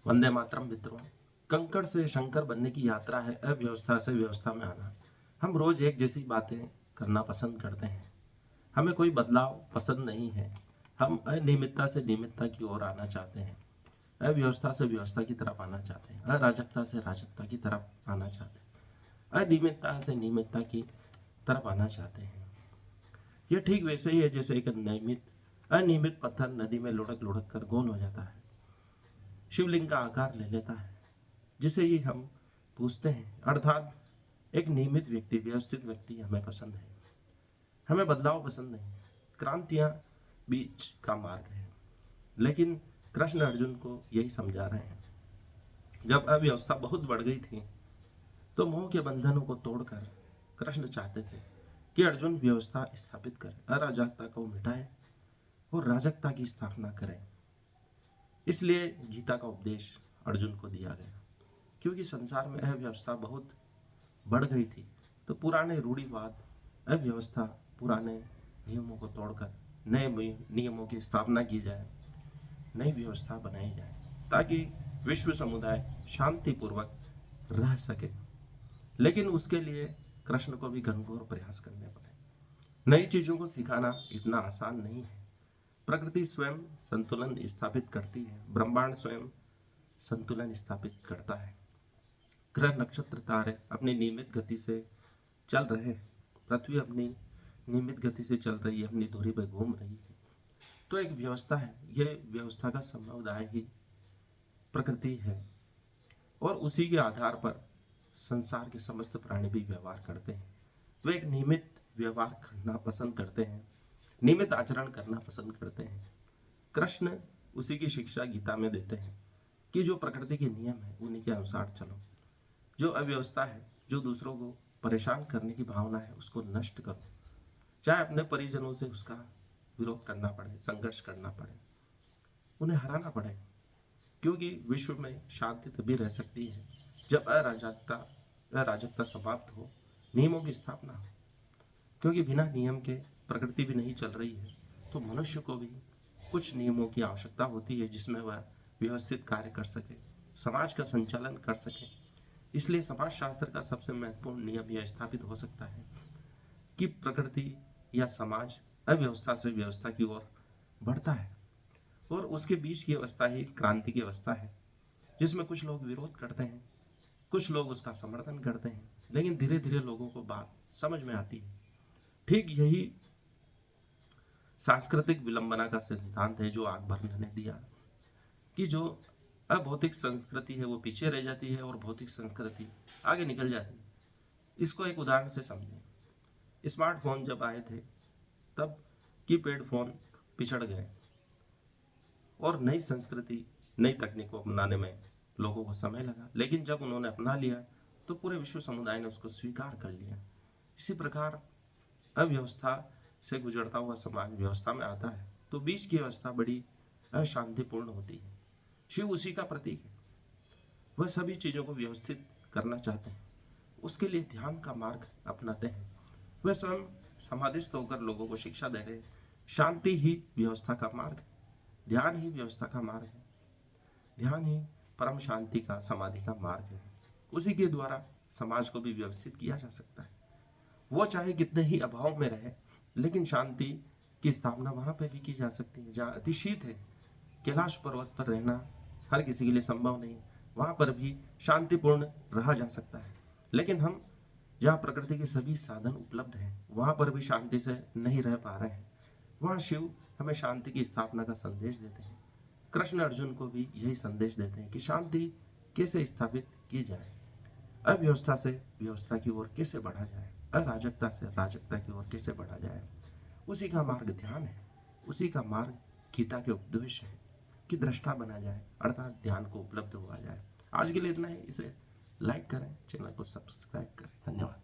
वंदे मातरम मित्रों। कंकड़ से शंकर बनने की यात्रा है अव्यवस्था से व्यवस्था में आना। हम रोज एक जैसी बातें करना पसंद करते हैं। हमें कोई बदलाव पसंद नहीं है। हम अनियमितता से नियमितता की ओर आना चाहते हैं। अव्यवस्था से व्यवस्था की तरफ आना चाहते हैं। अराजकता से राजकता की तरफ आना चाहते हैं। अनियमितता से नियमितता की तरफ आना चाहते हैं। यह ठीक वैसे ही है जैसे एक अनियमित पत्थर नदी में लुढ़क लुढ़क कर गोल हो जाता है, शिवलिंग का आकार ले लेता है, जिसे ही हम पूछते हैं। अर्थात एक नियमित व्यक्ति, व्यवस्थित व्यक्ति हमें पसंद है। हमें बदलाव पसंद नहीं। क्रांतियां बीच का मार्ग है। लेकिन कृष्ण अर्जुन को यही समझा रहे हैं। जब अव्यवस्था बहुत बढ़ गई थी तो मोह के बंधनों को तोड़कर कृष्ण चाहते थे कि अर्जुन व्यवस्था स्थापित करे, अराजकता को मिटाए और राजकता की स्थापना करें। इसलिए गीता का उपदेश अर्जुन को दिया गया। क्योंकि संसार में अव्यवस्था बहुत बढ़ गई थी तो पुराने रूढ़िवाद, अव्यवस्था, पुराने नियमों को तोड़कर नए नियमों की स्थापना की जाए, नई व्यवस्था बनाई जाए ताकि विश्व समुदाय शांतिपूर्वक रह सके। लेकिन उसके लिए कृष्ण को भी घनघोर प्रयास करने पड़े। नई चीजों को सिखाना इतना आसान नहीं है। प्रकृति स्वयं संतुलन स्थापित करती है, ब्रह्मांड स्वयं संतुलन स्थापित करता है। ग्रह, नक्षत्र, तारे अपनी नियमित गति से चल रहे हैं। पृथ्वी अपनी नियमित गति से चल रही है, अपनी धुरी पर घूम रही है। तो एक व्यवस्था है। यह व्यवस्था का समुदाय ही प्रकृति है और उसी के आधार पर संसार के समस्त प्राणी भी व्यवहार करते हैं। वे एक नियमित व्यवहार करना पसंद करते हैं, नियमित आचरण करना पसंद करते हैं। कृष्ण उसी की शिक्षा गीता में देते हैं कि जो प्रकृति के नियम है उन्हीं के अनुसार चलो। जो अव्यवस्था है, जो दूसरों को परेशान करने की भावना है, उसको नष्ट करो। चाहे अपने परिजनों से उसका विरोध करना पड़े, संघर्ष करना पड़े, उन्हें हराना पड़े। क्योंकि विश्व में शांति तभी रह सकती है जब अराजकता समाप्त हो, नियमों की स्थापना हो। क्योंकि बिना नियम के प्रकृति भी नहीं चल रही है, तो मनुष्य को भी कुछ नियमों की आवश्यकता होती है जिसमें वह व्यवस्थित कार्य कर सके, समाज का संचालन कर सके। इसलिए समाज शास्त्र का सबसे महत्वपूर्ण नियम यह स्थापित हो सकता है कि प्रकृति या समाज अव्यवस्था से व्यवस्था की ओर बढ़ता है और उसके बीच की अवस्था ही क्रांति की अवस्था है, जिसमें कुछ लोग विरोध करते हैं, कुछ लोग उसका समर्थन करते हैं, लेकिन धीरे धीरे लोगों को बात समझ में आती है। ठीक यही सांस्कृतिक विलंबना का सिद्धांत है जो अकबर ने दिया कि जो अभौतिक संस्कृति है वो पीछे रह जाती है और भौतिक संस्कृति आगे निकल जाती है। इसको एक उदाहरण से समझें। स्मार्टफोन जब आए थे तब कीपैड फोन पिछड़ गए और नई संस्कृति, नई तकनीक को अपनाने में लोगों को समय लगा। लेकिन जब उन्होंने अपना लिया तो पूरे विश्व समुदाय ने उसको स्वीकार कर लिया। इसी प्रकार अव्यवस्था से गुजरता हुआ समाज व्यवस्था में आता है तो बीच की अवस्था बड़ी अशांतिपूर्ण होती है। शिव उसी का प्रतीक है। वह सभी चीजों को व्यवस्थित करना चाहते हैं, उसके लिए ध्यान का मार्ग अपनाते हैं। वह स्वयं समाधिस्थ होकर लोगों को शिक्षा दे रहे हैं। शांति ही व्यवस्था का मार्ग है, ध्यान ही व्यवस्था का मार्ग है, ध्यान ही परम शांति का, समाधि का मार्ग है। उसी के द्वारा समाज को भी व्यवस्थित किया जा सकता है। वो चाहे कितने ही अभाव में रहे, लेकिन शांति की स्थापना वहां पर भी की जा सकती है। जहाँ अतिशीत है, कैलाश पर्वत पर रहना हर किसी के लिए संभव नहीं, वहां पर भी शांतिपूर्ण रहा जा सकता है। लेकिन हम जहाँ प्रकृति के सभी साधन उपलब्ध हैं वहां पर भी शांति से नहीं रह पा रहे हैं। वहां शिव हमें शांति की स्थापना का संदेश देते हैं। कृष्ण अर्जुन को भी यही संदेश देते हैं कि शांति कैसे स्थापित की जाए, अव्यवस्था से व्यवस्था की ओर कैसे बढ़ा जाए, अराजकता से राजकता की ओर कैसे बढ़ा जाए। उसी का मार्ग ध्यान है, उसी का मार्ग गीता के उपदेश है कि दृष्टा बना जाए, अर्थात ध्यान को उपलब्ध हुआ जाए। आज के लिए इतना ही। इसे लाइक करें, चैनल को सब्सक्राइब करें। धन्यवाद।